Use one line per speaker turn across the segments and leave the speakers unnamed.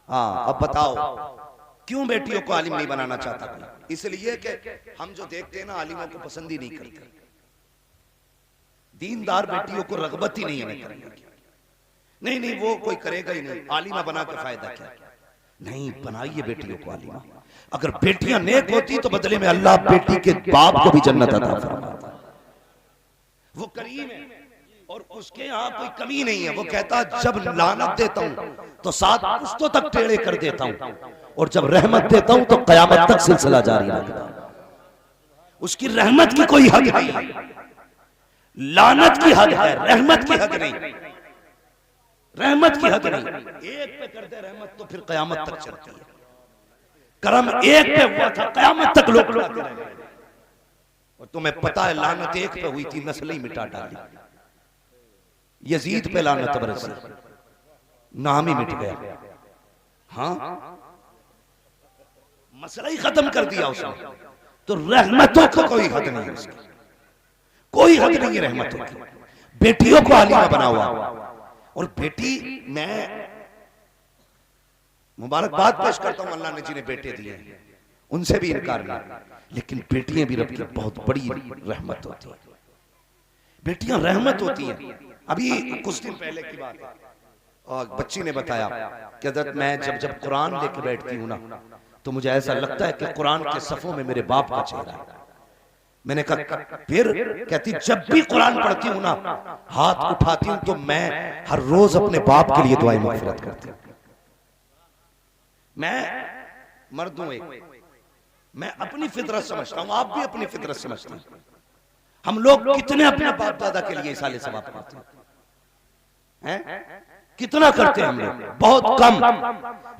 हाँ, अब बताओ क्यों बेटियों को आलिम नहीं बनाना चाहता कोई? इसलिए कि हम जो देखते हैं ना, आलिमों को पसंद ही नहीं करते। दीनदार बेटियों को रगबत ही नहीं हमें करने की। नहीं नहीं, वो कोई करेगा ही नहीं, आलिमा बना के फायदा क्या? नहीं, बनाइए बेटियों को आलिमा। अगर बेटियां नेक होती तो बदले में अल्लाह बेटी के बाप को भी जन्नत अता फरमाता। वो करीम है और उसके यहाँ कोई कमी नहीं है। वो कहता जब लानत देता हूं तो 7 पुश्तों तक टेढ़े कर देता हूं, और जब रहमत देता हूं तो कयामत तक सिलसिला जारी रखता हूं। उसकी रहमत की कोई हद नहीं, लानत की हद है, रहमत की हद नहीं। रहमत की हद नहीं, एक पे कर दे रहमत तो फिर कयामत तक चलती है। करम एक पे हुआ था, कयामत तक लोग उड़ाते रहे। और तुम्हें पता है लानत एक पे हुई थी, नस्ल ही मिटा डाली। यजीद पे लानत बरसी, नाम ही मिट गया। हाँ, मसला ही खत्म कर दिया उसने। तो रहमतों को कोई हद नहीं है, उसकी कोई हद नहीं है रहमतों की। बेटियों को आलिमा बना हुआ, और बेटी, मैं मुबारकबाद पेश करता हूं अल्लाह ने जिन्हें बेटे दिए हैं, उनसे भी इनकार नहीं, लेकिन बेटियां भी रब की बहुत बड़ी रहमत होती है। बेटियां रहमत होती हैं। अभी कुछ दिन पहले की बात है, और बच्ची ने बताया कि हज़रत मैं जब कुरान लेके बैठती हूँ ना, तो मुझे ऐसा लगता है कि कुरान के सफ़ों में मेरे बाप का चेहरा है। मैंने कहा फिर? कहती जब भी कुरान पढ़ती हूँ ना, हाथ उठाती हूँ तो मैं हर रोज अपने बाप के लिए दुआएं मग़फ़िरत करती हूँ। मैं मर्द हूं एक, मैं अपनी फितरत समझता हूं, आप भी अपनी फितरत समझते हैं। हम लोग कितने अपने बाप दादा के लिए इसाले सवाब करते हैं? कितना करते हैं हम लोग? बहुत कम।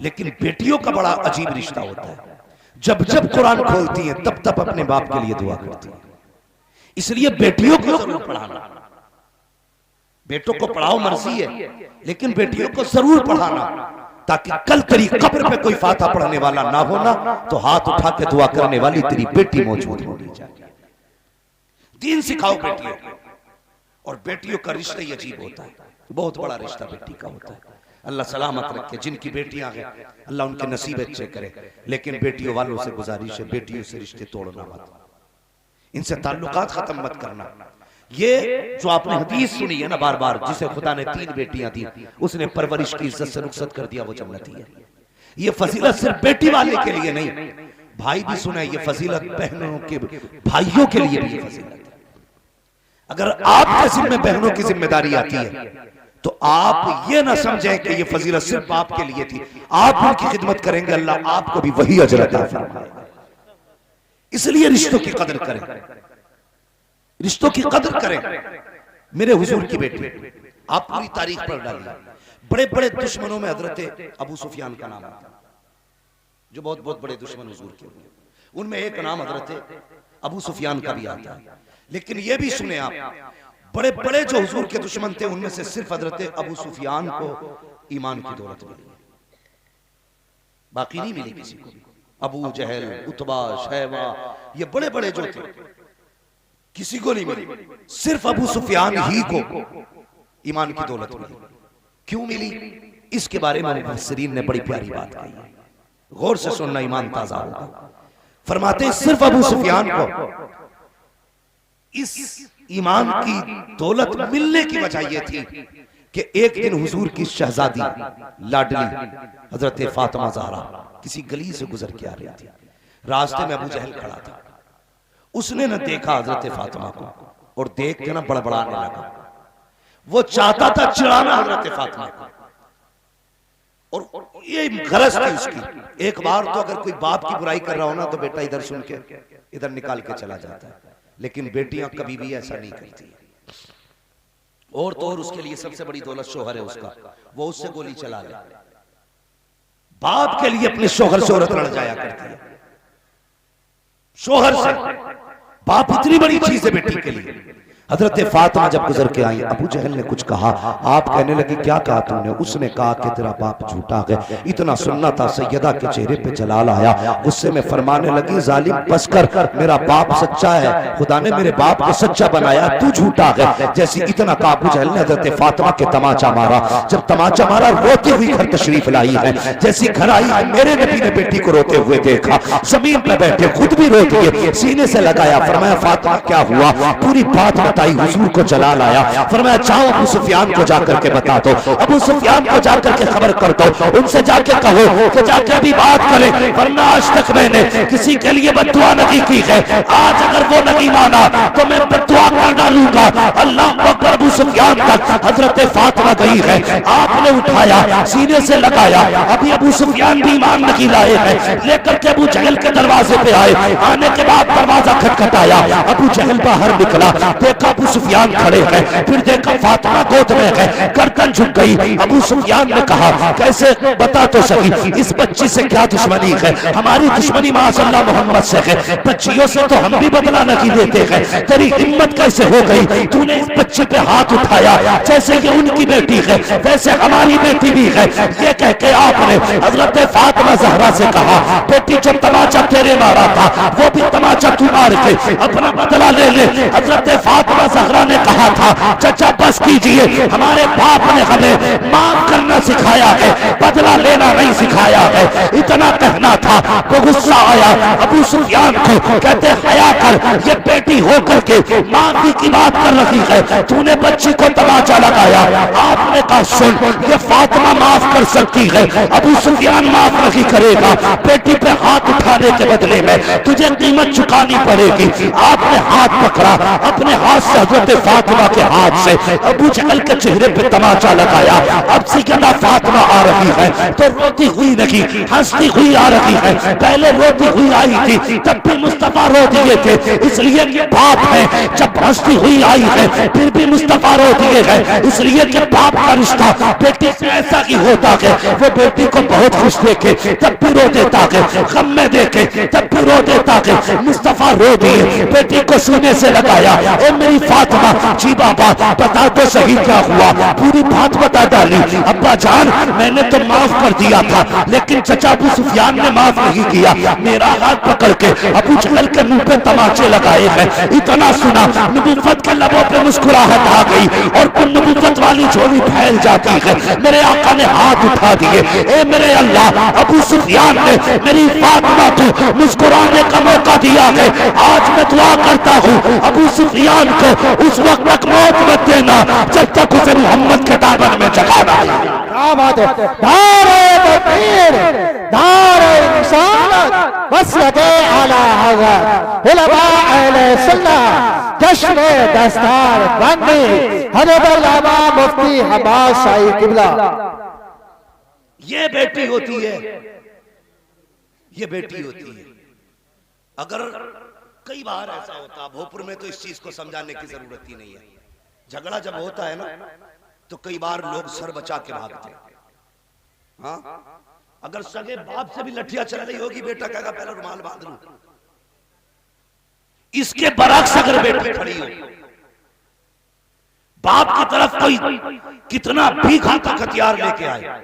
लेकिन बेटियों का बड़ा अजीब रिश्ता होता है। जब जब कुरान खोलती हैं तब तब अपने बाप के लिए दुआ करती हैं। इसलिए बेटियों को जरूर पढ़ाना। बेटों को पढ़ाओ मर्जी है, लेकिन बेटियों को जरूर पढ़ाना, ताकि कल तेरी कब्र पे कोई फाता पढ़ने वाला ना होना तो हाथ उठा के दुआ करने वाली तेरी बेटी मौजूद होनी चाहिए। दीन सिखाओ बेटियों को। और बेटियों का रिश्ता ही अजीब होता है, बहुत बड़ा रिश्ता बेटी का होता है। अल्लाह सलामत रखे। जिनकी बेटियां हैं अल्लाह उनके नसीब अच्छे करे, लेकिन बेटियों वालों से गुजारिश है, बेटियों से रिश्ते तोड़ना मत, इनसे ताल्लुकात खत्म मत करना। ये जो आपने हदीस सुनी है ना बार बार, जिसे खुदा ने 3 बेटियां दी, उसने परवरिश की इज्जत से रुखसत कर दिया, वो जन्नती है। ये फजीलत सिर्फ बेटी वाले के लिए नहीं, भाई भी सुना है, ये फजीलत बहनों के, भाइयों के लिए भी ये फजीलत है। अगर आपके जिम्मे बहनों की जिम्मेदारी आती है तो आप ये ना समझें कि ये फजीलत सिर्फ आपके लिए थी। आप उनकी खिदमत करेंगे, अल्लाह आपको भी वही अजर अता फरमाएगा। इसलिए रिश्तों की कदर करें, रिश्तों की कदर करें। मेरे हुजूर की बेटी, आप पूरी तारीख पढ़ डालिए। बड़े बड़े दुश्मनों में हजरत अबू सुफियान का नाम आता है, जो बहुत बहुत बड़े दुश्मन हुजूर के हुए, उनमें एक नाम हजरत अबू सुफियान का भी आता है। लेकिन ये भी सुने आप, बड़े बड़े जो हुजूर के दुश्मन थे उनमें से सिर्फ हजरत अबू सुफियान को ईमान की दौलत मिली, बाकी नहीं मिली किसी को। अबू जहल, उतबा, शैबा, ये बड़े बड़े जो थे किसी को नहीं मिली, सिर्फ अबू सुफियान ही को ईमान की दौलत मिली। क्यों मिली? इसके बारे में मुफस्सिरीन ने बड़ी प्यारी बात कही है, गौर से सुनना, ईमान ताजा होगा। फरमाते हैं सिर्फ अबू सुफियान को इस ईमान की दौलत मिलने की वजह यह थी कि एक दिन हुजूर की शहजादी लाडली हजरत फातिमा ज़हरा किसी गली से गुजर के आ रही थी। रास्ते में अबू जहल खड़ा था, उसने न देखा हजरत फातिमा को और देख के ना बड़बड़ाने लगा। वो चाहता था चिढ़ाना हजरत फातिमा को, और ये गरज थी उसकी। एक बार तो अगर कोई बाप की बुराई कर रहा हो ना तो बेटा इधर सुन के इधर निकाल के चला जाता है, लेकिन बेटियां कभी भी ऐसा नहीं करती। और तो और उसके लिए सबसे बड़ी दौलत शोहर है उसका, वो उससे गोली चला ले। बाप के लिए अपने शोहर से औरत लड़ जाया करती है, शोहर से। बाप इतनी बड़ी चीज है बेटी के लिए। हजरत फातिमा जब गुजर के आई, अबू जहल ने कुछ कहा, आप कहने लगी क्या कहा तुमने? उसने कहा कि तेरा बाप झूठा है। इतना सुनना था, सैयदा के चेहरे पे जलाल आया। गुस्से में फरमाने लगी, जालिम बस कर, मेरा बाप सच्चा है, खुदा ने मेरे बाप को सच्चा बनाया, तू झूठा है। जैसे इतना कहा, अबू जहल ने हजरत फातिमा के तमाचा मारा। जब तमाचा मारा, रोती हुई घर तशरीफ लाई है। जैसी घर आई है, मेरे नबी ने बेटी को रोते हुए देखा, जमीन पर बैठे खुद भी रोती है, सीने से लगाया। फरमाया फातिमा क्या हुआ? पूरी बात बताई, हुजूर को जलाल आया। फरमाया जाओ अबू सुफियान को जाकर के बता दो, अबू सुफियान को जाकर के खबर कर दो, उनसे जाके कहो कि जाके अभी बात करें, वरना आज तक मैंने किसी के लिए बद्दुआ नहीं की है, आज अगर वो नहीं माना तो मैं बद्दुआ कर डालूंगा। अल्लाह अकबर। अबू सुफियान तक हजरत फातिमा गई है, आपने उठाया, सीने से लगाया। अभी अबू सुफियान भी ईमान नहीं लाए हैं, लेकर के अबू जहल के दरवाजे पे आए। आने के बाद दरवाजा खटखटाया, अबू जहल बाहर निकला, देखा अबू सुफियान खड़े हैं, फिर देखा फातिमा गोद में है, गर्दन झुक गई। अबू सुफियान ने कहा, कैसे बता तो सही, इस बच्ची से क्या दुश्मनी है? हमारी दुश्मनी माशअल्लाह मोहम्मद से है, बच्चियों से तो हम भी बदला नहीं देते हैं, तेरी हिम्मत कैसे हो गई? तूने इस बच्चे पे हाथ उठाया, जैसे कि उनकी बेटी है वैसे हमारी बेटी भी है। ये कह के आपने हजरत फातिमा ज़हरा से कहा, बेटी जो तमाचा तेरे मारा था, वो भी तमाचा तू मार के अपना बदला ले ले। हजरत फातिमा ज़हरा ने कहा था, चचा बस कीजिए, हमारे बाप ने हमें माफ करना सिखाया है, बदला लेना नहीं सिखाया है। इतना कहना था, वो गुस्सा आया अबू सुफियान को, कहते हया कर, ये बेटी होकर के माफी की बात कर रही है, तूने बच्ची को तमाचा लगाया। आपने कहा सुन, ये फातिमा माफ कर सकती है, अबू सुफियान माफ नहीं करेगा। बेटी पे हाथ उठाने के बदले में तुझे कीमत चुकानी पड़ेगी। आपने हाथ पकड़ा, अपने हाथ से हजरत फातिमा के हाथ से अबू जहल के चेहरे पे तमाचा लगाया। अब सैयदा फातिमा आ रही है तो रोती हुई नहीं, हंसती हुई आ रही है। पहले रोती हुई आई थी, तब भी मुस्तफा रो दिए थे, इसलिए बाप है। जब हंसती हुई आई है, फिर भी मुस्तफा रो दिए है, इसलिए कि बाप का रिश्ता बेटी से ऐसा ही होता है। वो बेटी को बहुत खुश देखे तब भी रो देता है, गम में देखे तब भी रो देता है। मुस्तफा रो दिए, बेटी को सीने से लगाया, ओ मेरी फातिमा, जी बाबा बता तो सही क्या हुआ? पूरी बात बता डाली। अब्बा जान मैंने तो माफ कर दिया था, लेकिन चचा अबू सुफियान ने माफ नहीं किया, मेरा हाथ पकड़ के अबू जहल के मुंह पे तमाचे लगाए हैं। इतना सुना, नबुव्वत के लबों पे मुस्कुराहट आ गई और नबुव्वत वाली झोली फैल जाती है। मेरे आका ने हाथ उठा दिए, ए मेरे अल्लाह, अबू सुफियान ने मेरी फातिमा को मुस्कुराने का मौका दिया है। आज मैं दुआ करता हूँ अबू सुफियान को उस वक्त तक मौत मत देना जब तक उसे मोहम्मद के दामन में जगाना।
क्या बात है, दारे तकबीर, दारे इंसानियत, मसलके आला हज़रत, उलमा अहले सुन्नत, जश्न दस्तार बंदी, हज़रत अल्लामा मुफ्ती हमाद शाही किबला।
ये बेटी होती है, ये बेटी होती है। अगर कई बार ऐसा होता, भोपुर में तो इस चीज को समझाने की जरूरत ही नहीं है। झगड़ा जब होता है ना, तो कई बार लोग सर बचा के भागते हैं। हाँ, अगर सगे बाप से भी लठिया चल रही होगी, बेटा कहेगा पहले रुमाल बांध लूं। इसके बरक्स अगर बेटी खड़ी हो, बाप की तरफ कोई कितना भी घातक हथियार लेके आए,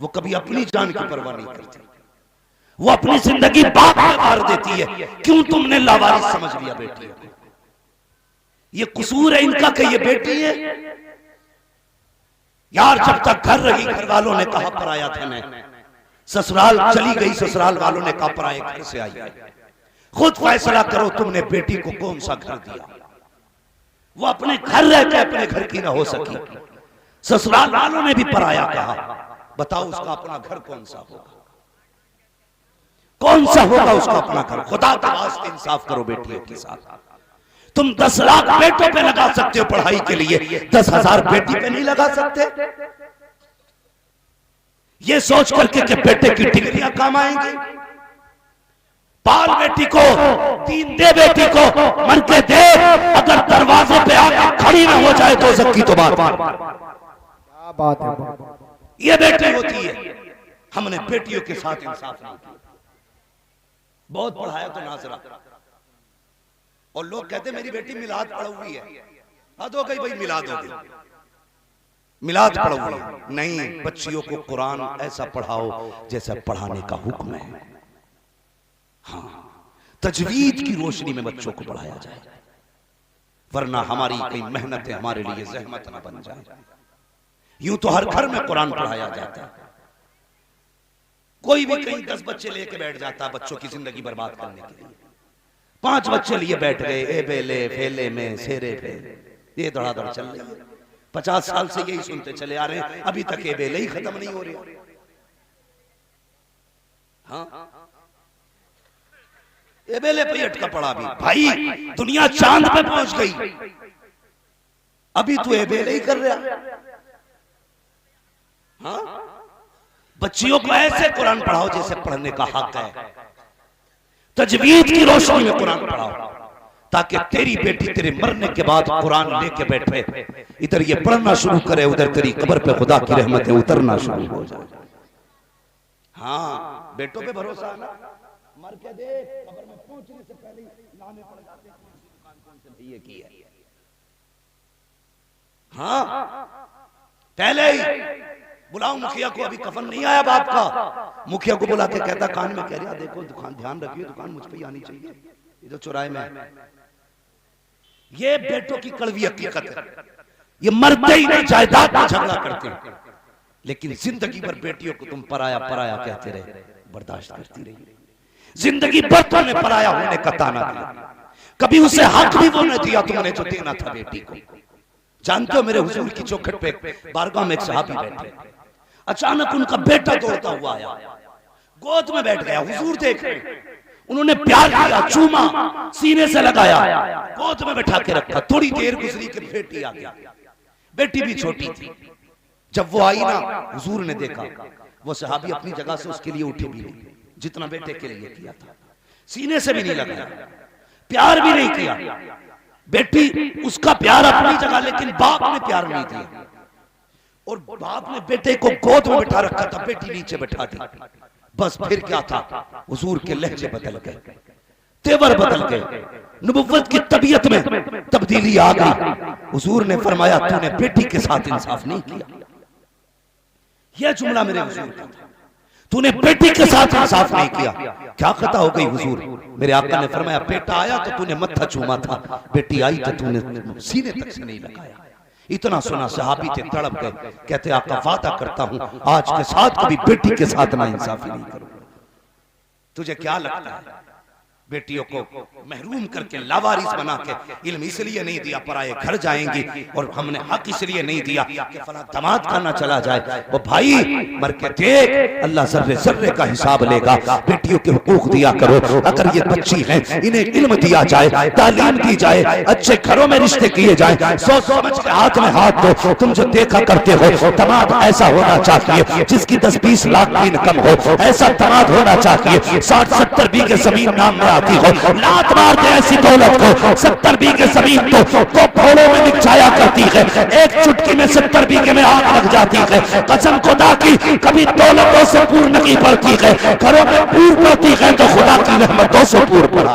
वो कभी अपनी जान की परवाह नहीं करती, वो अपनी जिंदगी बाप में मार देती है। क्यों? तुमने लावारिस समझ लिया बेटी को। ये कसूर है इनका कि ये बेटी है यार। जब तक घर रही, घर वालों ने कहा पराया धन है, ससुराल चली गई, ससुराल वालों ने कहा पराए घर से आई है। खुद फैसला करो, तुमने बेटी को कौन सा घर दिया? वो अपने घर रह के अपने घर की ना हो सकी, ससुराल वालों ने भी पराया कहा। बताओ उसका अपना घर कौन सा होगा? कौन सा होगा उसका अपना घर? खुदा के वास्ते इंसाफ करो बेटियों के साथ। तुम 10 लाख बेटों पे लगा सकते हो पढ़ाई के लिए, 10,000 बेटी पे नहीं लगा सकते। ये सोच करके कि बेटे की डिग्रियां काम आएंगी। पाल बेटी को, दीन दे बेटी को, मर के दे, अगर दरवाजे पे आकर खड़ी ना हो जाए तो सबकी तो बात।
क्या बात है,
ये बेटी होती है। हमने बेटियों के साथ इंसाफ नहीं किया। बहुत पढ़ाया तो नाजरा, और लोग कहते मेरी बेटी मिलाद पढ़ी हुई है। हद हो गई भाई, मिलाद हो गई, मिलाद पढ़ोगे नहीं, बच्चियों को कुरान ऐसा पढ़ाओ जैसा पढ़ाने का हुक्म है। हाँ, तजवीद की रोशनी में बच्चों को पढ़ाया जाए, वरना हमारी कई मेहनतें हमारे लिए जहमत ना बन जाए। यूं तो हर घर में कुरान पढ़ाया जाता है, कोई भी कहीं 10 बच्चे लेके बैठ जाता है बच्चों की जिंदगी बर्बाद करने के लिए। 5 बच्चे लिए बैठ गए, ए बेले फेले में सेरे पे, ये धड़ाधड़ चल रही है। 50 साल से यही सुनते चले आ रहे हैं, अभी तक ए बेले ही खत्म नहीं हो रहे। हाँ, ए बेले पे अटका पड़ा भी भाई, दुनिया चांद पे पहुंच गई, अभी तू ए बेले ही कर रहा। हाँ, बच्चियों को ऐसे कुरान पढ़ाओ जैसे पढ़ने का हक है, तजवीद की रोशनी में कुरान पढ़ाओ, ताकि तेरी बेटी तेरे मरने के बाद कुरान लेके बैठे, इधर ये पढ़ना शुरू करे, उधर तेरी कब्र पे खुदा की रहमतें उतरना शुरू हो जाए। हाँ, बेटों पे भरोसा है ना, मर के देख, कब्र में पहुंचने से पहले लाने पड़ जाते हैं कौन से भैया की है। हाँ, पहले ही बुलाओ मुखिया को, अभी कफन नहीं आया बाप का, मुखिया को बुला के कहता कान में, कह रहा देखो दुकान, ध्यान रखिए दुकान मुझ पे ही आनी चाहिए, ये जो चौराहे में। ये बेटों की कड़वी हकीकत है, ये मरते ही नहीं जायदाद में झगड़ा करते हैं, लेकिन जिंदगी भर बेटियों को तुम पराया पराया कहते रहे, बर्दाश्त करती रही। जिंदगी भर तुमने पराया होने का ताना दिया, कभी उसे हक भी वो नहीं दिया तुमने जो देना था बेटी को। जानते हो, मेरे हुजूर की चौखट पे बारगाह में एक सहाबी बैठे, अचानक उनका बेटा दौड़ता हुआ आया, गोद में बैठ गया, हुजूर देख रहे, उन्होंने प्यार किया, चूमा, सीने से लगाया, गोद में बैठा के रखा। थोड़ी देर गुजरी कि बेटी आ गया, बेटी भी छोटी थी। जब वो आई ना, हुजूर ने देखा वो सहाबी अपनी जगह से उसके लिए उठे भी नहीं, जितना बेटे के लिए किया था, सीने से भी नहीं लगाया, प्यार भी नहीं किया। बेटी उसका प्यार अपनी जगह, लेकिन बाप ने प्यार नहीं दिया, और बाप ने बेटे को गोद में बैठा रखा था, बेटी नीचे बैठा दी। बस फिर क्या था, हुजूर के लहजे बदल गए, तेवर बदल गए, नबुव्वत की तबीयत में तब्दीली आ गई। हुजूर ने फरमाया तूने बेटी के साथ इंसाफ नहीं किया। यह जुमला मेरे हुजूर का था, तूने बेटी के साथ इंसाफ नहीं किया। क्या खता हो गई हुजूर? मेरे आका ने फरमाया बेटा आया तो तूने मत्था चूमा था, बेटी आई तो तूने सीने तक से नहीं लगाया। इतना सुना सहाबी थे, तड़प गए, कहते आका वादा करता हूं आज के साथ कभी बेटी के साथ ना इंसाफी नहीं करूंगा। तुझे क्या लगता है बेटियों को महरूम करके लावारिस बना के इल्म इसलिए नहीं दिया पराए घर जाएंगी, और हमने हक इसलिए नहीं दिया कि फला दामाद का ना चला जाए। वो भाई मर के देख, अल्लाह जर्रे जर्रे का हिसाब लेगा। बेटियों के हुकूक दिया करो, अगर ये बच्ची हैं इन्हें इल्म दिया जाए, तालीम दी जाए, अच्छे घरों में रिश्ते किए जाए, सोच समझ के हाथ में हाथ दो। तुम जो देखा करते हो दामाद ऐसा होना चाहिए जिसकी 10-20 लाख की इनकम हो, ऐसा दामाद होना चाहिए। 60-70 बीघे जमीन नाम में आती हो, लात मार दे ऐसी दौलत को। 70 बीघे जमीन तो घोड़ों में निपटाया करती है, एक चुटकी में 70 बीघे में आग लग जाती है। कसम खुदा की कभी दौलतों से पूर्ण नहीं पड़ती है, घरों में पूर्ण पड़ती है तो खुदा की रहमतों से पूर्ण पड़ा।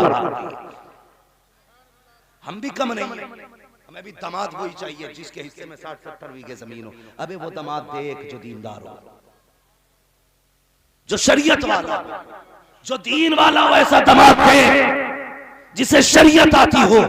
हम भी कम नहीं, हमें भी दामाद वही चाहिए जिसके हिस्से में 60-70 बीघे जमीन हो। अबे वो दामाद देख जो दीनदार हो, जो शरीयत वाला, जो दीन वाला हो, ऐसा दामाद है जिसे शरीयत आती हो,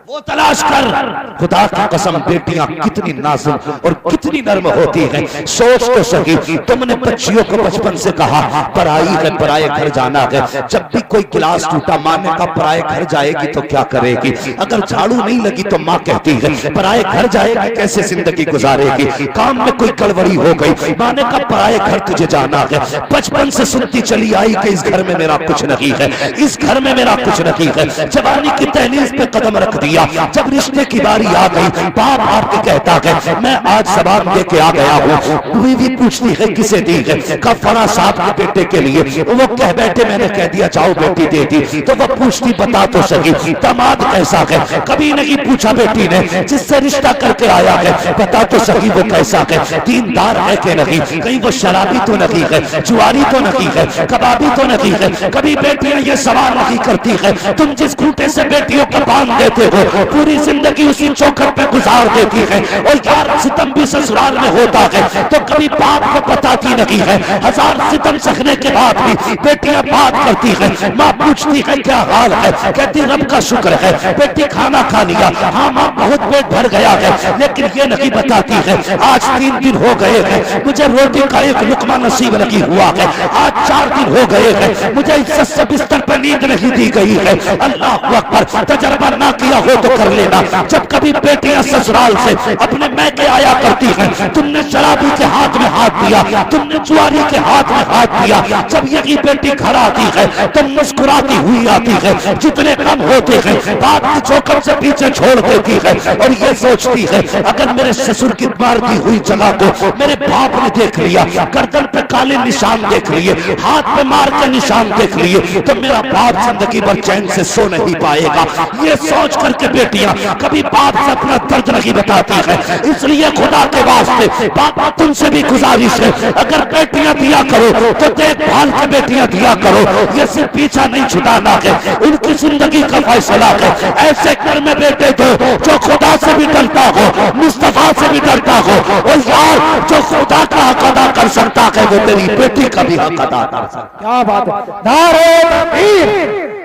वो तलाश कर। खुदा की कसम बेटियां कितनी नाजुक और कितनी नर्म होती हैं, सोच तो सही। तुमने बच्चियों को बचपन से कहा पराई है, पराए घर जाना है। जब भी कोई गिलास टूटा माँ ने कहा पराए घर जाएगी तो क्या करेगी? अगर झाड़ू नहीं लगी तो माँ कहती है पराए घर जाएगी कैसे जिंदगी गुजारेगी? काम में कोई गड़बड़ी हो गई, माँ ने कहा पराए घर तुझे जाना है। बचपन से सुनती चली आई कि इस घर में मेरा कुछ नहीं है, इस घर में मेरा कुछ नहीं है। जवानी की दहलीज पे कदम रख दिया, जब रिश्ते की बारी आ गई बाप आपके कहता है मैं आज जवाब लेके आ गया हूँ। बीवी पूछती है किसे दी है? कब फला साहब के बेटे के लिए। वो कह बैठे मैंने कह दिया जाओ बेटी दे दी। तो वो पूछती बता तो सही दामाद कैसा है? कभी नहीं पूछा बेटी ने, जिससे रिश्ता करके आया है बता तो सही वो कैसा है? दीनदार है कि नहीं? कहीं वो शराबी तो नहीं है, जुआरी तो नहीं है, कबाबी तो नहीं है? कभी बेटियां ये सवाल नहीं करती है तुम जिस खूंटे से बेटियों को बांध देते हो हो, पूरी जिंदगी उसी चौखट पे गुजार देती है। और यार सितम भी ससुराल में होता है तो कभी बाप को बताती नहीं है। हजार सितम सहने के बाद भी बेटियां बात करती है, माँ पूछती है क्या हाल है, कहती रब का शुक्र है बेटी खाना खा लिया, हाँ माँ बहुत पेट भर गया है, लेकिन ये नहीं बताती है आज 3 दिन हो गए हैं मुझे रोटी का एक लुकमा नसीब नहीं हुआ है, आज 4 दिन हो गए हैं मुझे इज्जत से बिस्तर पर नींद नहीं दी गई है। अल्लाह अकबर, तजर्बा ना किया हो तो कर लेना। जब कभी बेटियां ससुराल से अपने मैके आया करती हैं, तुमने शराबी के हाथ में हाथ दिया, तुमने जुआरी के हाथ में हाथ दिया, जब यही बेटी घर आती है तो मुस्कुराती हुई आती है, जितने कम होते हैं बात की चौकट से पीछे छोड़ देती है और ये सोचती है अगर मेरे ससुर की मारती हुई जगह को मेरे बाप ने देख लिया, गर्दन पे काले निशान देख लिए, हाथ पे मार के निशान देख लिए, तो मेरा बाप जिंदगी भर चैन से सो नहीं पाएगा। ये सोच करके बेटियां कभी बाप से अपना दर्द नहीं बताती है। इसलिए खुदा के वास्ते बाबा तुमसे भी गुजारिश है, अगर बेटियां दिया करो तो देखभाल के बेटियां दिया करो, ये सिर्फ पीछा नहीं छुटाना है, उनकी जिंदगी का फैसला है। ऐसे घर में बेटे दो जो खुदा से भी डरता हो, मुस्तफा से भी डरता हो, और यार जो खुदा का हक अदा कर सकता है वो तेरी बेटी का भी हक अदा कर सकता।
क्या बात है। नारे तकबीर,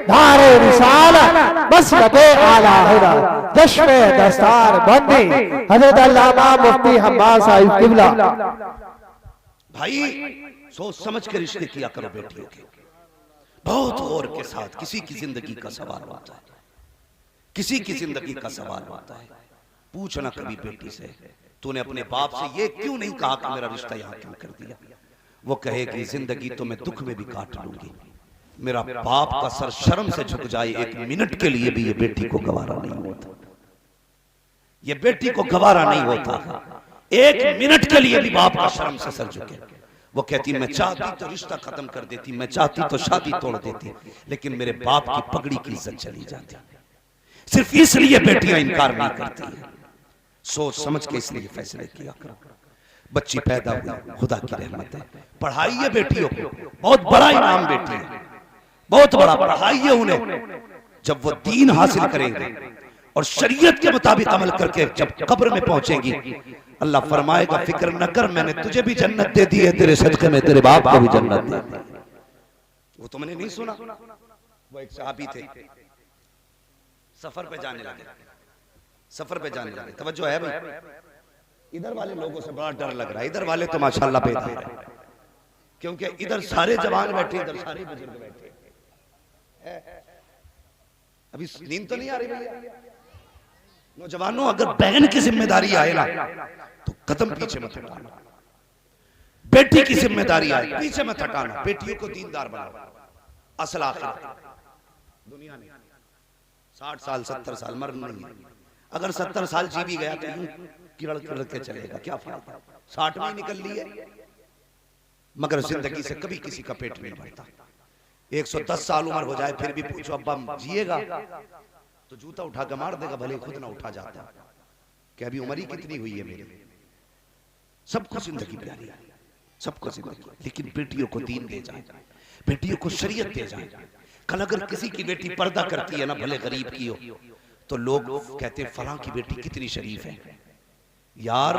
नारे रिसालत, मसलके आला हुदा, जश्न दस्तार बंदी, हजरत अल्लामा मुफ्ती हम्माद साहिब किबला।
भाई सोच समझ के रिश्ते किया करो बेटियों के, बहुत गौर के साथ। किसी की जिंदगी का सवाल होता है, किसी की जिंदगी का सवाल होता है। पूछना कभी बेटी से तूने अपने बाप से ये क्यों नहीं कहा कि मेरा रिश्ता यहाँ क्यों कर दिया। वो कहेगी जिंदगी तो मैं दुख में भी काट लूंगी, मेरा बाप का सर शर्म से झुक जाए एक मिनट के लिए भी ये बेटी को गवारा नहीं होता, ये बेटी को गवारा नहीं होता एक मिनट के लिए भी बाप का शर्म से सर झुके। वो कहती मैं चाहती तो रिश्ता खत्म कर देती, मैं चाहती तो शादी तोड़ देती, लेकिन मेरे बाप की पगड़ी की इज्जत चली जाती। सिर्फ इसलिए बेटियां इनकार नहीं करती हैं। सोच समझ के इसलिए फैसले किया करो। बच्ची पैदा हुई खुदा की रहमत है, पढ़ाइए बेटियों को, बहुत बड़ा इनाम बेटी है, बहुत बड़ा पढ़ाइए उन्हें। जब वो दीन हासिल करेंगे और शरीयत के मुताबिक अमल करके जब कब्र में पहुंचेंगी, अल्लाह फरमाएगा फिक्र न कर मैंने तुझे भी जन्नत दे दी है, तेरे सदके में तेरे बाप को भी जन्नत दे दी। वो तुमने नहीं सुना, वो एक सहाबी थे, सफर पे जाने लगे, सफर पे जाने लगे। तवज्जो है भाई, इधर वाले लोगों से बड़ा डर लग रहा है, इधर वाले तो माशाल्लाह बेहतर है, क्योंकि इधर सारे जवान बैठे, इधर सारे बुजुर्ग बैठे। अभी नींद तो नहीं आ रही भैया? नौजवानों अगर बहन की जिम्मेदारी आए ना तो कदम पीछे मत हटाना, बेटी की जिम्मेदारी आए पीछे मत हटाना। बेटियों को दीनदार बनाओ, असल आखिर दुनिया में 60 साल 70 साल मरना नहीं है। अगर 70 साल जी भी गया तो यूं किरड़ किरड़ के चलेगा, क्या फायदा। 60 में ही निकल ली है, मगर जिंदगी से कभी किसी का पेट नहीं भरता। 110 साल उम्र हो जाए फिर भी पूछो अब्बा जिएगा तो जूता उठा के मार देगा, भले खुद ना उठा जाता कि अभी उम्र ही कितनी हुई है मेरी। सबको जिंदगी प्यारी है, सबको जिंदगी, लेकिन बेटियों को दीन दे जाए, बेटियों को शरीयत दे जाए। कल अगर किसी की बेटी पर्दा करती है ना, भले गरीब की हो, तो लोग कहते हैं फलां की बेटी कितनी शरीफ है। यार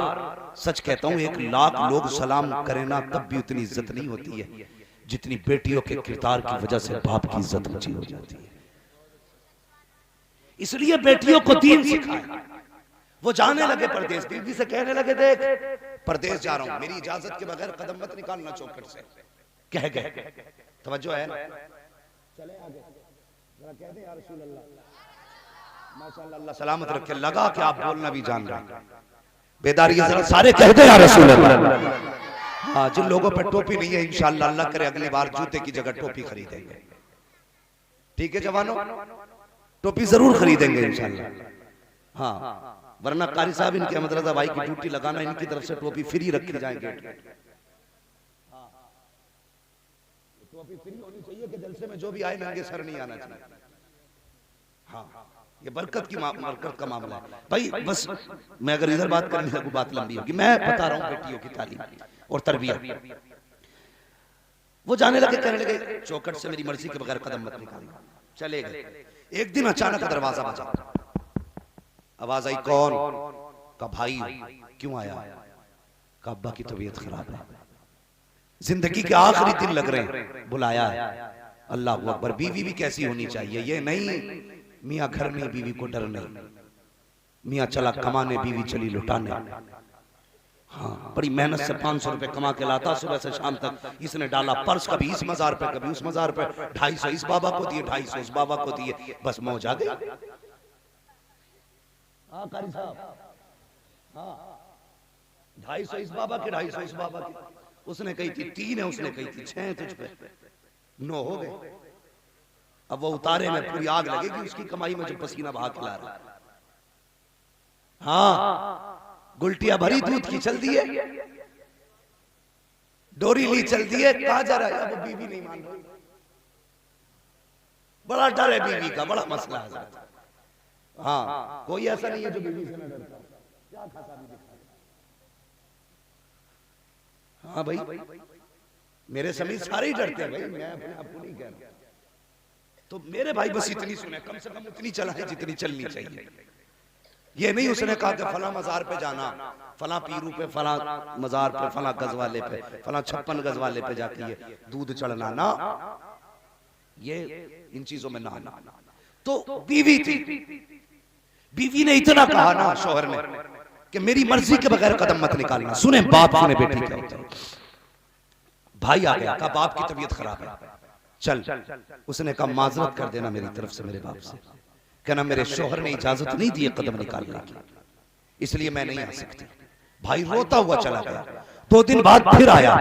सच कहता हूं 1 लाख लोग सलाम करें ना तब भी उतनी इज्जत नहीं होती है जितनी बेटियों के किरदार की वजह से बाप की इज्जत ऊंची हो जाती है। इसलिए बेटियों को दीन सिखाए। वो जाने लगे परदेश, बीवी से कहने लगे देख परदेश जा रहा हूं, मेरी इजाजत के बगैर कदम मत निकालना चौखट से, कह गए। तवज्जो है, चले आगे जरा कह दे या रसूल अल्लाह, माशाअल्लाह अल्लाह सलामत रखे। लगा कि आप बोलना भी जान रहे हैं, बेदारी जरा सारे कह दे या रसूल अल्लाह। हाँ, जिन लोगों पर टोपी नहीं है इंशाअल्लाह अल्लाह करे अगली बार जूते की जगह टोपी खरीदेंगे। ठीक है जवानों, टोपी जरूर खरीदेंगे इंशाअल्लाह। हाँ, वरना कारी साहब इनके अहमद रजा भाई की ड्यूटी लगाना, इनकी तरफ से टोपी फ्री रखी जाएगी। टोपी फ्री होनी चाहिए कि जलसे में जो भी आए नंगे सर नहीं आना चाहिए। हाँ, ये बरकत का मामला है भाई। बस मैं अगर इधर बात करने लगूं बात लंबी होगी। मैं बता रहा हूँ बेटियों की तालीम और तरबियत। वो जाने लगे, कहने लगे चौखट से मेरी मर्जी के बगैर कदम मत निकालना, चले गए। एक दिन अचानक दरवाजा बजा, आवाज आई कौन? का भाई। क्यों आया? का अब्बा की तबीयत खराब है, जिंदगी के आखिरी दिन लग रहे हैं, बुलाया है। अल्लाह अकबर। बीवी भी कैसी होनी चाहिए? ये नहीं मियाँ घर में बीवी को डर नहीं, मियाँ चला कमाने बीवी चली लुटाने। हाँ, बड़ी मेहनत से 500 रुपए कमा के लाता सुबह से शाम तक। इसने डाला पर्स, कभी इस मजार पे कभी उस मजार पे, 250 इस बाबा को दिए, 250 उस बाबा को दिए, बस मौज आ गई। हाँ कारी साहब, हाँ 250 इस बाबा के, 250 इस बाबा के। उसने कही थी 3 है, उसने कही थी 6 तुझ पे, 9 हो गए। अब वो उतारे में पूरी आग लगेगी उसकी कमाई में जो पसीना बहा के ला रहा। हाँ, गुलटिया भरी दूध की चल दी है, डोरी ली चल दी है, कहा जा रहा है? अब बीवी नहीं मान रही, बड़ा डर है बीवी का, बड़ा मसला है। हाँ, कोई ऐसा नहीं है जो बीवी से न डरता। क्या खासा भी दिखा। हाँ भाई, मेरे समीर सारे ही डरते हैं भाई, मैं अपने आप को नहीं कह रहा। तो मेरे भाई बस इतनी सुने, कम से कम उतनी चलाए जितनी चलनी चाहिए। ये नहीं उसने कहा कि फला मजार पे जाना, फला पीरू पे, फला मजार पे, फला गज वाले पे, फला 56 गज वाले पे जाके ये दूध चढ़ना ना, ये इन चीजों में ना आना। तो बीवी थी, बीवी ने इतना कहा ना शौहर ने कि मेरी मर्जी के बगैर कदम मत निकालना। सुने बाप, सुने बेटी क्या होता है। भाई आ गया, कहा बाप की तबीयत खराब है, चल। उसने कहा माजरत कर देना मेरी तरफ से मेरे बाप से, कहना मेरे शौहर ने इजाजत नहीं दी कदम निकालने की, इसलिए मैं नहीं आ सकती। भाई रोता हुआ चला गया। 2 दिन बाद फिर आया,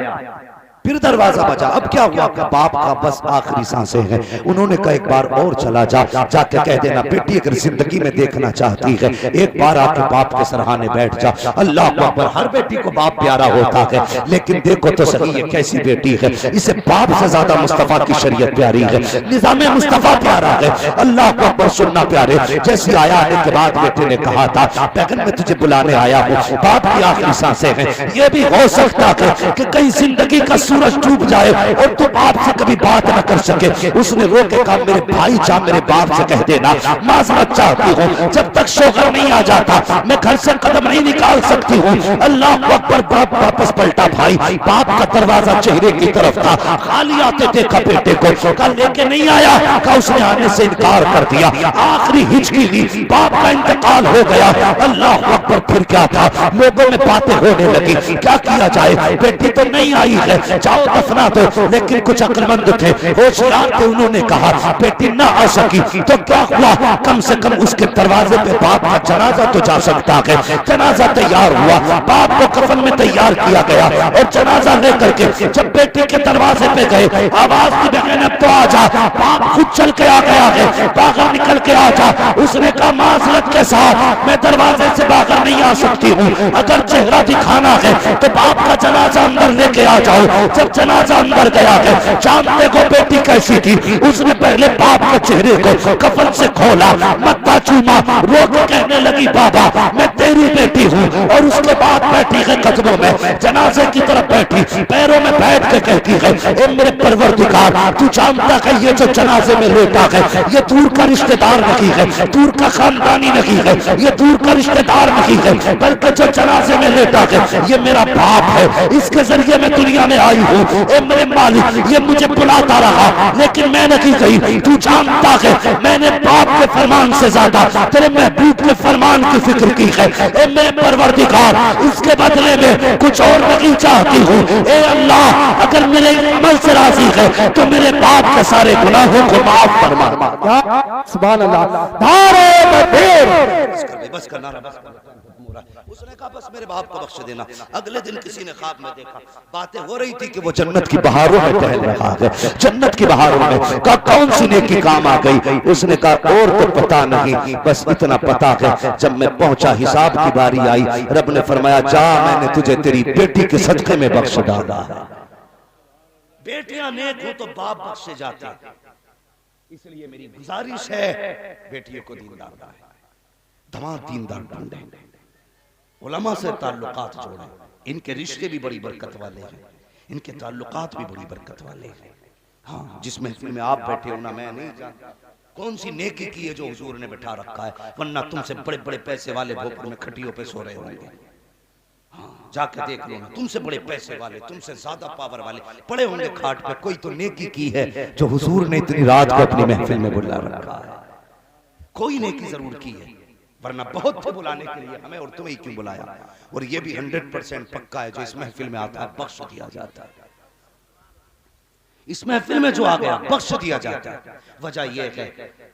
फिर दरवाजा बजा। अब क्या हुआ? का बाप का बस आखिरी सांसें हैं। उन्होंने कहा एक बार और चला जा, जाके कह देना बेटी अगर जिंदगी में देखना चाहती है एक बार आके बाप के सरहाने बैठ जा। अल्लाह अकबर। हर बेटी को बाप प्यारा होता है, लेकिन देखो तो सही ये कैसी बेटी है, इसे बाप से ज्यादा मुस्तफा की शरीयत प्यारी है, निजाम मुस्तफा प्यारा है। अल्लाह अकबर। सुनना प्यारे, जैसे आया आने के बाद बेटे ने कहा था बैगन मैं तुझे बुलाने आया हूँ, बाप की आखिरी सांसें हैं। ये भी हो सकता है कि कहीं जिंदगी का सूरज डूब जाए और तू बाप से कभी बात न कर सके। उसने रो के कहा मेरे भाई जा मेरे बाप से कह देना माजरत चाहती हूँ, जब तक शौहर नहीं आ जाता मैं घर से कदम नहीं निकाल सकती हूँ। अल्लाह अकबर। बाप वापस पलटा। भाई बाप का दरवाजा चेहरे की तरफ था, खाली आते देखा बेटे को, कल लेके नहीं आया, का उसने आने से इनकार कर दिया। आखिरी हिचकी ली, बाप का इंतकाल हो गया। अल्लाह अकबर। फिर क्या था, लोगों में बातें होने लगी, क्या किया जाए, बेटी तो नहीं आई है, जाओ दफना दो। लेकिन कुछ अक्लमंद थे, होशियार थे, उन्होंने कहा बेटी ना आ सकी तो क्या हुआ, कम से कम उसके दरवाजे पे बाप का जनाजा तो जा सकता है। जनाजा तैयार हुआ, बाप को कफन में तैयार किया गया और जनाजा लेकर के जब बेटी के दरवाजे पे गए, आवाज की बहन अब तो आ जा। बाप खुद चल के आ गया है, बाहर निकल के आ जा। उसने कहा माजरत के साथ मैं दरवाजे से बाहर नहीं आ सकती हूँ, अगर चेहरा दिखाना है तो बाप का जनाजा अंदर लेके आ जाओ। जब जनाजा अंदर गया है, जानते को बेटी कैसी थी, उसने पहले बाप के चेहरे को कफन से खोला, मत्था चूमा, रो के कहने लगी बाबा मैं तेरी बेटी हूँ। और उसके बाद बैठी है कदमों में, जनाजे की तरफ बैठी, पैरों में बैठ के कहती है ए मेरे परवरदिगार तू जानता है ये जो जनाजे में लेटा है ये दूर का रिश्तेदार नहीं है, दूर का खानदानी नहीं है, ये दूर का रिश्तेदार नहीं है, बल्कि जो जनाजे में लेटा है ये मेरा बाप है, इसके जरिए मैं दुनिया में आई हूँ। ए मेरे मालिक ये मुझे बुलाता रहा लेकिन मैं नहीं गई, तू जानता है मैंने बाप के फरमान से ज्यादा तेरे महबूब के फरमान की फिक्र की है। ए मेरे परवरदिगार इसके बदले में कुछ और नहीं चाहती हूँ। ए अल्लाह अगर मेरे अमल से राजी है तो मेरे बाप के सारे गुनाहों को माफ फरमा।
सुभान अल्लाह। धारे तकबीर।
बस कर नारा, बस कर। उसने कहा बस मेरे बाप को बख्श देना। अगले दिन किसी ने ख्वाब में देखा, बातें हो रही थी कि वो जन्नत की बहारों में टहल रहा है, जन्नत की बहारों में। कहा कौन सी नेकी काम आ गई? उसने कहा और तो पता नहीं, बस इतना पता है जब मैं पहुंचा हिसाब की बारी आई, रब ने फरमाया जा मैंने तुझे तेरी बेटी के सदके में बख्श डाला। बेटियां नेक हो तो बाप बख्शे जाते, इसलिए मेरी गुजारिश है बेटियों को दीनदार बनाए, दमाद दीनदार ढूंढे, उलमा से ताल्लुकात जोड़े। इनके रिश्ते भी बड़ी बरकत वाले हैं, इनके ताल्लुकात भी बड़ी बरकत वाले हैं। हाँ, जिस महफिल में आप बैठे हो ना, मैं नहीं जानता, कौन सी नेकी की है जो हुजूर ने बिठा रखा है, वरना तुमसे बड़े बड़े पैसे वाले भोपाल में खटियों पे सो रहे होंगे। हाँ, जाके देख लो ना, तुमसे बड़े पैसे वाले, तुमसे ज्यादा पावर वाले पड़े होंगे खाट पे। कोई तो नेकी की है जो हुजूर ने इतनी रात को अपनी महफिल में बुला रखा है। कोई नेकी जरूर की है, वरना बहुत थे बुलाने के लिए, हमें और तुम्हें क्यों बुलाया। और ये भी 100% पक्का है, जो इस महफिल में आता है बख्श दिया जाता है। इस महफिल में जो आ गया बख्श दिया जाता है। वजह यह है,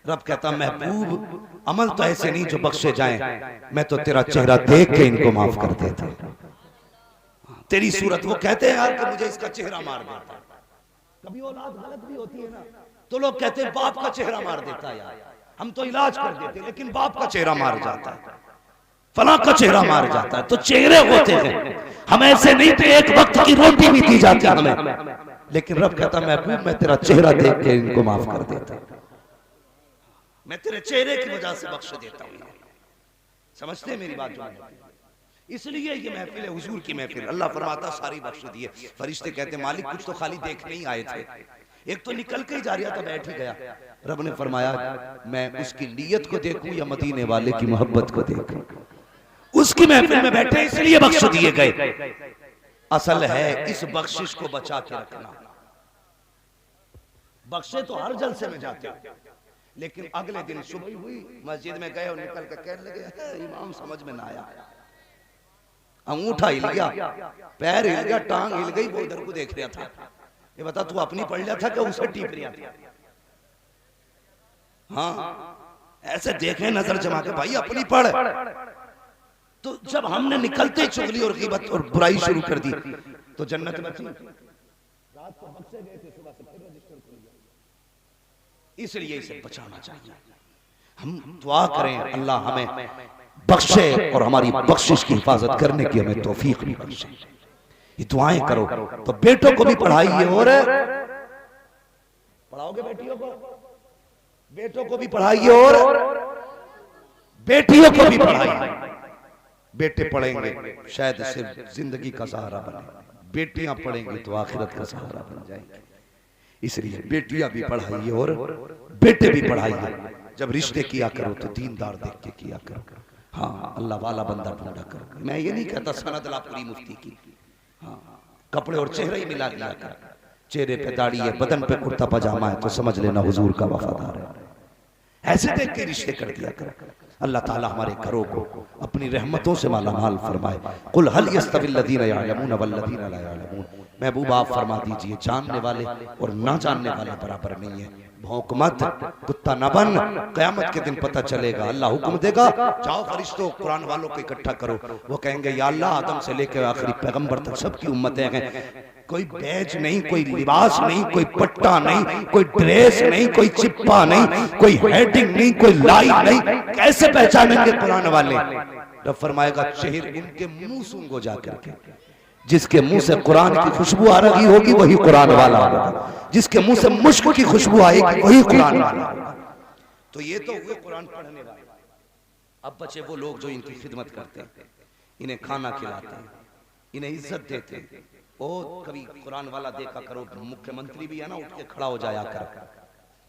रब कहता महबूब अमल तो ऐसे नहीं जो बख्शे जाएं, मैं तो तेरा चेहरा देख के इनको माफ कर देता। तेरी सूरत, वो कहते हैं यार कि मुझे इसका चेहरा मार देता। कभी औलाद गलत भी होती है ना, तो लोग कहते हैं बाप का चेहरा मार देता है यार, हम तो इलाज कर देते, लेकिन बाप का चेहरा मार जाता है, फला का चेहरा मार जाता है। तो चेहरे होते हैं, हम ऐसे नहीं थे, एक वक्त की रोटी भी दी जाती है हमें, लेकिन रब कहता महबूब मैं तेरा चेहरा देख के इनको माफ कर देता, मैं तेरे चेहरे की वजह से बख्श देता हूं। समझते हैं मेरी बात? जो इसलिए ये महफिल है हुजूर की महफिल। अल्लाह फरमाता सारी बख्श दी है। फरिश्ते कहते मालिक कुछ तो खाली देखने ही आए थे, एक तो निकल के ही जा रहा था, बैठ ही गया। रब ने फरमाया मैं उसकी नीयत को देखूं या मदीने वाले की मोहब्बत को देखूं। उसकी महफिल में बैठे इसलिए बख्श दिए गए। असल है इस बख्शिश को बचा के रखना। बख्शे तो हर जलसे में जाते हो, लेकिन अगले दिन सुबह हुई, मस्जिद में गए और निकल कर कहने लगे इमाम समझ में ना आया, अंगूठा हिल गया, पैर हिल गया, टांग हिल गई, वो उधर को देख रहा था। ये बता तू अपनी पढ़ लिया था कि उसे टीप रहा था? हाँ, ऐसे देखे नजर जमा के भाई अपनी पढ़। तो जब हमने निकलते चुगली और ग़ीबत और बुराई शुरू कर दी तो जन्नत बची। रात को बख्शे गए थे, सुबह से फिर रजिस्टर खुल गया। इसलिए इसे बचाना चाहिए। हम दुआ करें अल्लाह हमें बख्शे और हमारी बख्शिश की हिफाजत करने की हमें तौफीक भी बख्शे। ये दुआएं करो तो बेटों को भी पढ़ाइए और पढ़ाओगे बेटियों को, बेटों को भी पढ़ाइए और बेटियों को भी पढ़ाइए। बेटे पढ़ेंगे शायद सिर्फ जिंदगी का सहारा बने, बेटियां पढ़ेंगी तो आखिरत का सहारा बन जाएंगे। इसलिए बेटियां भी पढ़ाइए और बेटे भी पढ़ाइए। जब रिश्ते किया करो तो दीनदार देख के किया करो। हाँ, अल्लाह वाला बंदा ढूंढा करो। मैं ये नहीं कहता सनद ला पूरी मुफ्ती की। हाँ, कपड़े और चेहरा ही मिला दिया कर। चेहरे पे दाढ़ी है, बदन पे कुर्ता पजामा है, तो समझ लेना हुजूर का वफादार है। ऐसे देख के रिश्ते कर दिया कर। अल्लाह ताला हमारे घरों को अपनी रहमतों से मालामाल फरमाए। कुल हल यस्तविल लदीना यअलमून वल्लदीना ला यअलमून। महबूब आप फरमा दीजिए जानने वाले और ना जानने वाले बराबर नहीं है। भौंक मत, कुत्ता न बन, कयामत के दिन पता चलेगा। अल्लाह हुक्म देगा जाओ फरिश्तों कुरान वालों को इकट्ठा करो। वो कहेंगे या अल्लाह आदम से लेकर आखिरी पैगंबर तक सबकी उम्मतें हैं, कोई बैज नहीं, कोई लिबास नहीं, कोई पट्टा नहीं, कोई ड्रेस नहीं, कोई चिप्पा नहीं, कोई हेडिंग नहीं, कोई लाइन नहीं, कैसे पहचानेंगे कुरान वाले? रब फरमाएगा शहर इनके मुंह सूंघो जाकर के। जिसके मुंह से कुरान की खुशबू आ रही होगी वही कुरान वाला होगा, जिसके मुंह से मुश्क की खुशबू आएगी वही कुरान वाला होगा। तो ये तो हुए कुरान पढ़ने वाले। अब बचे वो लोग जो इनकी खिदमत करते हैं, इन्हें खाना खिलाते हैं, इन्हें इज्जत देते हैं। ओ कभी कुरान वाला देखा करो, मुख्यमंत्री भी है ना, उठ के खड़ा हो जाया कर।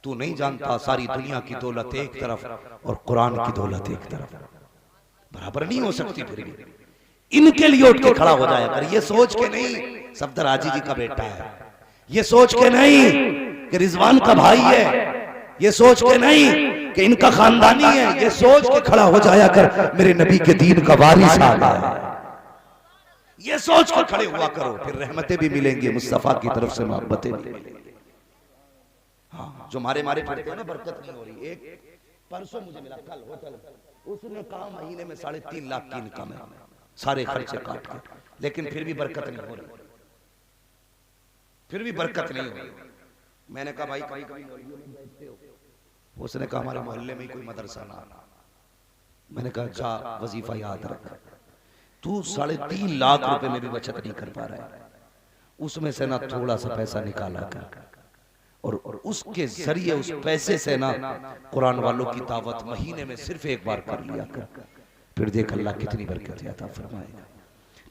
तू नहीं जानता सारी दुनिया की दौलत एक तरफ और कुरान की दौलत एक तरफ, बराबर नहीं हो सकती। फिर भी इनके लिए उठ के खड़ा हो जाया कर। ये सोच के नहीं सफदर हाजी जी का बेटा है, ये सोच के नहीं कि रिजवान का भाई है, ये सोच के नहीं कि इनका खानदानी है, ये सोच के खड़ा हो जाया कर मेरे नबी के दीन का वारिस आ गया है। ये सोच कर खड़े हुआ करो, फिर रहमतें भी मिलेंगी, मुस्तफा की तरफ से मोहब्बतें भी मिलेंगी। हाँ, जो मारे मारे पड़ते हैं ना, बरकत नहीं हो रही। एक परसों मुझे मिला कल होटल, उसने कहा महीने में 3.5 लाख की इनकम है, सारे खर्चे काट के, लेकिन फिर भी बरकत नहीं हो रही, फिर भी बरकत नहीं हो रही। मैंने कहा भाई कभी कभी मौलवियों में बैठते हो? उसने कहा हमारे मोहल्ले में कोई मदरसा ना। मैंने कहा जा वजीफा याद रख, तू 3.5 लाख रुपए में भी बचत नहीं कर पा रहा है, उसमें से ना थोड़ा सा पैसा निकाला कर और उसके जरिए उस पैसे से ना कुरान वालों की दावत महीने में सिर्फ एक बार कर लिया कर, फिर देख अल्लाह कितनी बरकत अता फरमाएगा।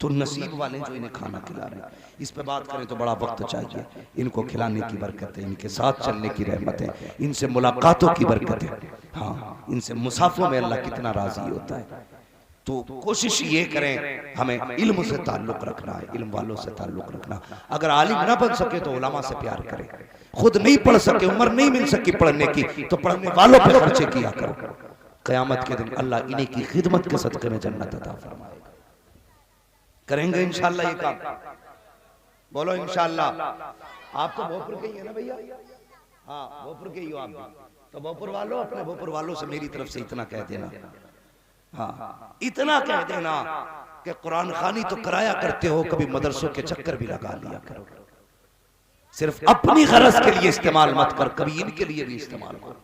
तो नसीब वाले जो इन्हें खाना खिला रहे हैं, इस पे बात करें तो बड़ा वक्त चाहिए। इनको खिलाने की बरकत है, इनके साथ चलने की रहमत है, इनसे मुलाकातों की बरकत है। हाँ, इनसे मुसाफों में अल्लाह कितना राजी होता है। तो कोशिश ये करें, हमें इल्म से ताल्लुक रखना है, इल्म वालों से ताल्लुक रखना। अगर आलिम ना बन सके तो उलमा से प्यार करें। खुद नहीं पढ़ सके, उम्र नहीं मिल सकी पढ़ने की, तो पढ़ने वालों पर खर्चे किया करो। क़यामत के दिन अल्लाह इन्हीं की खिदमत के सदक़े में जन्नत अता फरमाएगा। करेंगे इंशाअल्लाह ये काम? बोलो इंशाअल्लाह। आप तो भोपुर के ही है ना भैया? हाँ, भोपुर के ही हो आप भी। तो भोपुर वालों, अपने भोपुर वालों से मेरी तरफ से इतना कह देना, हाँ इतना कह देना कि कुरान खानी तो कराया करते हो, कभी मदरसों के चक्कर भी लगा लिया करो। सिर्फ अपनी गरज के लिए इस्तेमाल मत कर, कभी इनके लिए भी इस्तेमाल कर।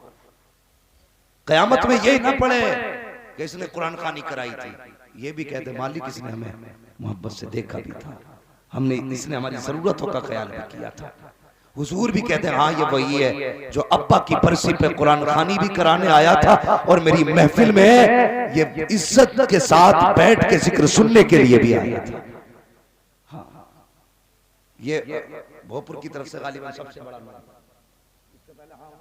क़यामत में ये न पड़े कि इसने कुरान खानी कराई थी, ये भी कहते मालिक इसने हमें मोहब्बत से देखा भी था, हमने इसने हमारी जरूरतों का ख्याल भी किया था। हुजूर भी कहते हैं हाँ ये वही है जो अब्बा की बरसी पे कुरान खानी भी कराने आया था और मेरी महफिल में ये इज्जत के साथ बैठ के जिक्र सुनने के लिए भी आया था। हाँ, ये भोपुर की तरफ से गालिबन सबसे बड़ा इससे पहले हाँ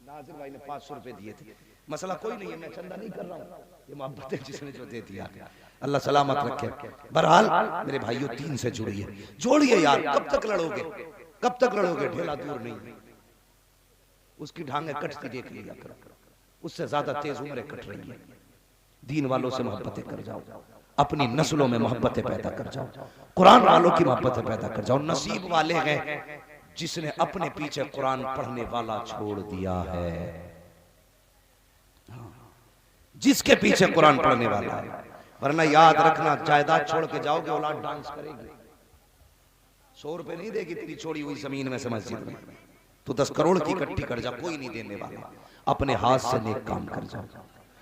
नाजिर भाई ने 500 रुपए दिए थे। मसला कोई नहीं है, मैं चंदा नहीं कर रहा हूँ, ये मोहब्बत है जिसने जो दे दिया, अल्लाह सलामत रखे। बहरहाल मेरे भाइयों, दीन से जुड़िए, जोड़िए यार। कब तक लड़ोगे, कब तक लड़ोगे? ढेला दूर नहीं, उसकी ढांगें कटती देख लिया करो, उससे ज्यादा तेज उम्रें कट रही है। दीन वालों से मोहब्बतें कर जाओ, अपनी नस्लों में मोहब्बतें पैदा कर जाओ, कुरान वालों की मोहब्बतें पैदा कर जाओ। नसीब वाले हैं जिसने अपने पीछे कुरान पढ़ने वाला छोड़ दिया है, जिसके पीछे कुरान पढ़ने वाला है। वरना याद रखना, जायदाद छोड़ के जाओगे, औलाद डांस करेगी, 100 रुपए नहीं देगी तेरी छोड़ी हुई जमीन में से मस्जिद में। तो 10 करोड़ की इकट्ठी कर जा, कोई नहीं देने वाला। अपने हाथ से नेक काम कर जाओ,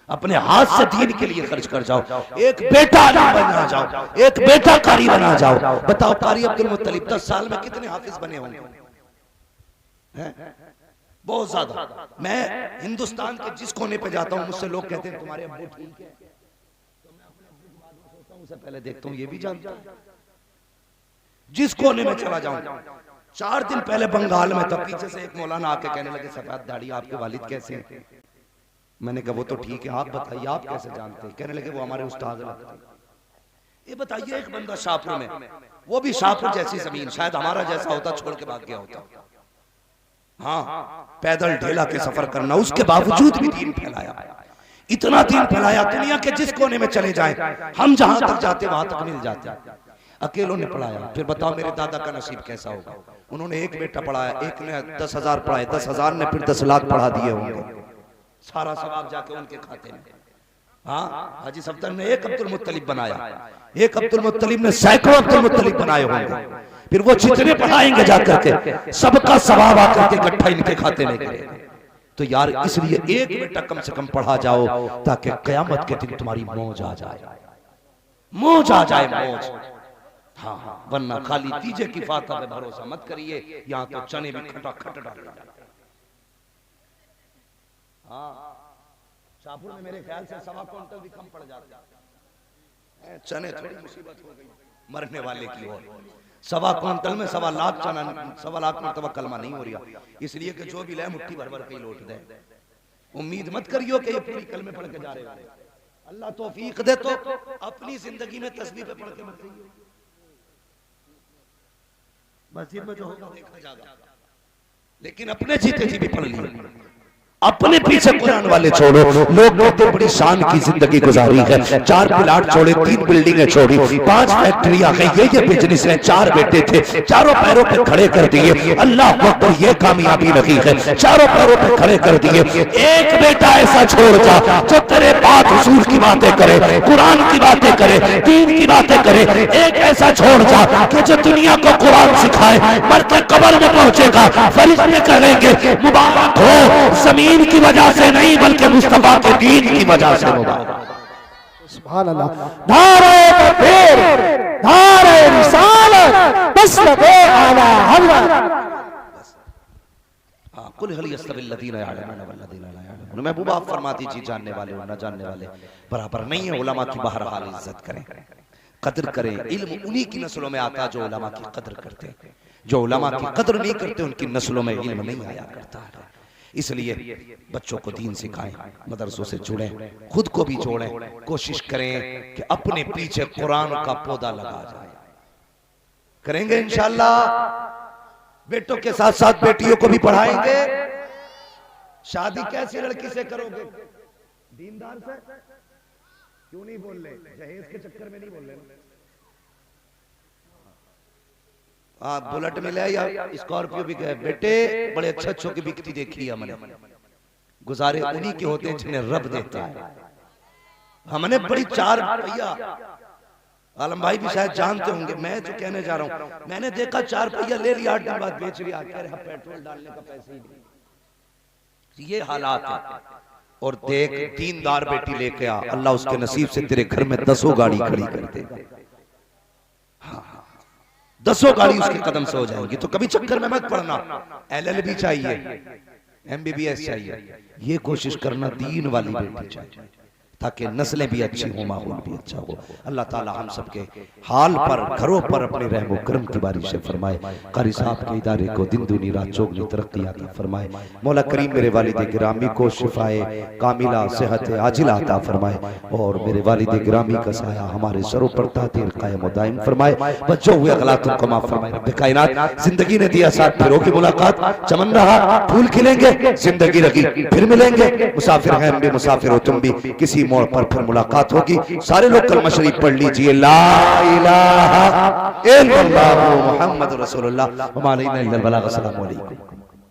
अपने हाथ से दीन के लिए खर्च कर जाओ। एक बेटा आलिम बना जाओ, एक बेटा कारी बना जाओ। बताओ कारी अब्दुल मुत्तलिब 10 साल में कितने हाफिज बने होंगे? बहुत ज्यादा। मैं हिंदुस्तान के जिस कोने पे जाता हूँ, मुझसे लोग कहते हैं तुम्हारे अब्बू ठीक है, तो मैं अपने अब्बू के बारे में सोचता हूँ, उससे पहले देखता हूँ ये भी जानता है। जिस कोने में चला जाऊं, 4 दिन पहले बंगाल में था, पीछे से एक मौलाना आके कहने लगे सफेद दाढ़ी आपके वालिद कैसे हैं? मैंने कहा वो तो ठीक है, आप बताइए आप कैसे जानते हैं? कहने लगे वो हमारे उस्ताद लगते हैं। ये बताइए, एक बंदा शाहपुर में, वो भी शाहपुर जैसी जमीन, शायद हमारा जैसा होता, छोड़ के भाग गया होता। हाँ, पैदल ढेला के सफर करना, उसके बावजूद भी दीन फैलाया, इतना दीन फैलाया। दुनिया के जिस कोने में चले जाएं, हम जहां तक जाते वहां तक मिल जाते। अकेलों ने पढ़ाया। फिर बताओ मेरे दादा का नसीब कैसा होगा? उन्होंने एक बेटा पढ़ाया, एक ने 10,000 पढ़ाए, 10,000 ने फिर 10 लाख पढ़ा दिए होंगे, सारा सवाब जाके उनके खाते में। हाँ, हाजी सफ्दर ने एक अब्दुल मुत्तलिब बनाया, एक अब्दुल मुत्तलिब ने सैकड़ों अब्दुल मुत्तलिब बनाए होंगे। फिर वो जितने पढ़ाएंगे जाकर के, सबका सवाब आकर के इकट्ठा इनके खाते में गिरेगा। तो यार इसलिए एक बेटा कम से कम पढ़ा जाओ, ताकि कयामत के दिन तुम्हारी मौज आ जाए, मौज आ जाए, मौज। हाँ हाँ, वरना खाली तीजे की फाता पे भरोसा मत करिए, यहाँ तो चने भी खटाखट डाल। हाँ, शाहपुर में मेरे ख्याल से 1.25 क्विंटल भी कम पड़ जाता है चने। थोड़ी मुसीबत हो गई मरने वाले की ओर। 1.25 क्विंटल में 1.25 लाख चना, 1.25 लाख में तो कलमा नहीं हो रहा, इसलिए कि जो भी ले मुट्ठी भर भर के लौट दे। उम्मीद मत करियो कि ये पूरी कलमे पढ़ के जा रहे हैं। अल्लाह तौफीक दे तो अपनी जिंदगी में तस्बीह पे पढ़ के मत जाइए, मस्जिद में जो होगा देखा जाएगा, लेकिन अपने जीते जी भी पढ़ लिए। अपने पीछे कुरान वाले छोड़ो। लोग कहते बड़ी शान की जिंदगी गुजारी है, 4 प्लाट छोड़े, 3 बिल्डिंगें छोड़ी, 5 फैक्ट्रियां गई, ये बिजनेस है, 4 बेटे थे, चारों पैरों पे खड़े कर दिए। अल्लाह अकबर, ये कामयाबी नहीं है, चारों पैरों पे खड़े कर दिए। एक बेटा ऐसा छोड़ जा जो तेरे बात हुजूर की बातें करे, कुरान की बातें करे, दीन की बातें करे। एक ऐसा छोड़ जा कि जो दुनिया को कुरान सिखाए, मर के कब्र में पहुंचेगा, फरिश्ते कहेंगे मुबारक हो, जमीन की वजह से नहीं बल्कि मुस्तफा के दीन की वजह से होगा।
सुभान अल्लाह। नारे तकबीर, नारे रिसालत, मसलके आला हज़रत।
हां, कुल हल यस्तविल लदीना यअलमून वल्लदीना ला यअलमून। महबूबा आप फरमा दीजिए, जानने वाले और न जानने वाले बराबर नहीं है। उलमा की बहरहाल इज्जत करें, कदर करें। इल्म उन्हीं की नस्लों में आता जो उलमा की कदर करते हैं। जो उलमा की कदर नहीं करते उनकी नस्लों में इल्म नहीं आया करता है। इसलिए बच्चों को दीन सिखाएं, मदरसों से जुड़ें, खुद को भी जोड़ें, कोशिश करें कि अपने पीछे कुरान का पौधा लगा जाए। करेंगे इंशाअल्लाह। बेटों के साथ साथ बेटियों को भी पढ़ाएंगे। शादी कैसी लड़की से करोगे? दीनदार से। क्यों नहीं बोल रहे? जहेज के चक्कर में नहीं बोल रहे। बुलेट मिला या स्कॉर्पियो भी गए बेटे, बड़े अच्छे अच्छों की बिकती देखी है हमने। गुजारे उन्हीं के होते हैं जिन्हें रब देता है। हमने बड़ी 4 पहिया, आलम भाई भी शायद जानते होंगे, मैं जो कहने जा रहा हूं, मैंने देखा 4 पहिया ले लिया, 8 दिन बाद बेच लिया, कह रहे पेट्रोल डालने का पैसे ही नहीं। ये हालात है। और देख, दीनदार बेटी लेके आ, अल्लाह उसके नसीब से तेरे घर में 10 गाड़ी खड़ी कर देगा। हाँ, 10 गाड़ी उसके कदम से हो जाएंगी। तो कभी चक्कर में मत पड़ना। LLB चाहिए, MBBS चाहिए, ये कोशिश करना दीन वाली बेटी चाहिए, ताकि नस्लें भी अच्छी हो, माहौल भी अच्छा हो। अल्लाह ताला हम सबके हाल पर, घरों पर अपने रहमो करम की बारिश फरमाए। कारी साहब के इदारे को दिन दुनी रात चौगनी तरक्की अता फरमाए। मौला करीम मेरे वालिद गिरामी को शिफाए कामिला सेहत आजिला अता फरमाए, और मेरे वालिद गिरामी का साया हमारे सरों पर तातीर कायम व दायम फरमाए। बच्चों हुए गलतियों को माफ फरमाए। रब्बे कायनात, जिंदगी ने दिया साथ, फिरों की मुलाकात, चमन रहा फूल खिलेंगे, जिंदगी रही फिर मिलेंगे। मुसाफिर हैं हम भी, मुसाफिर हो तुम भी, किसी मोड़ पर फिर मुलाकात होगी। सारे लोग कलमा शरीफ पढ़ लीजिए, ला इलाहा इल्लल्लाह मुहम्मद रसूलुल्लाह। अस्सलामु अलैकुम।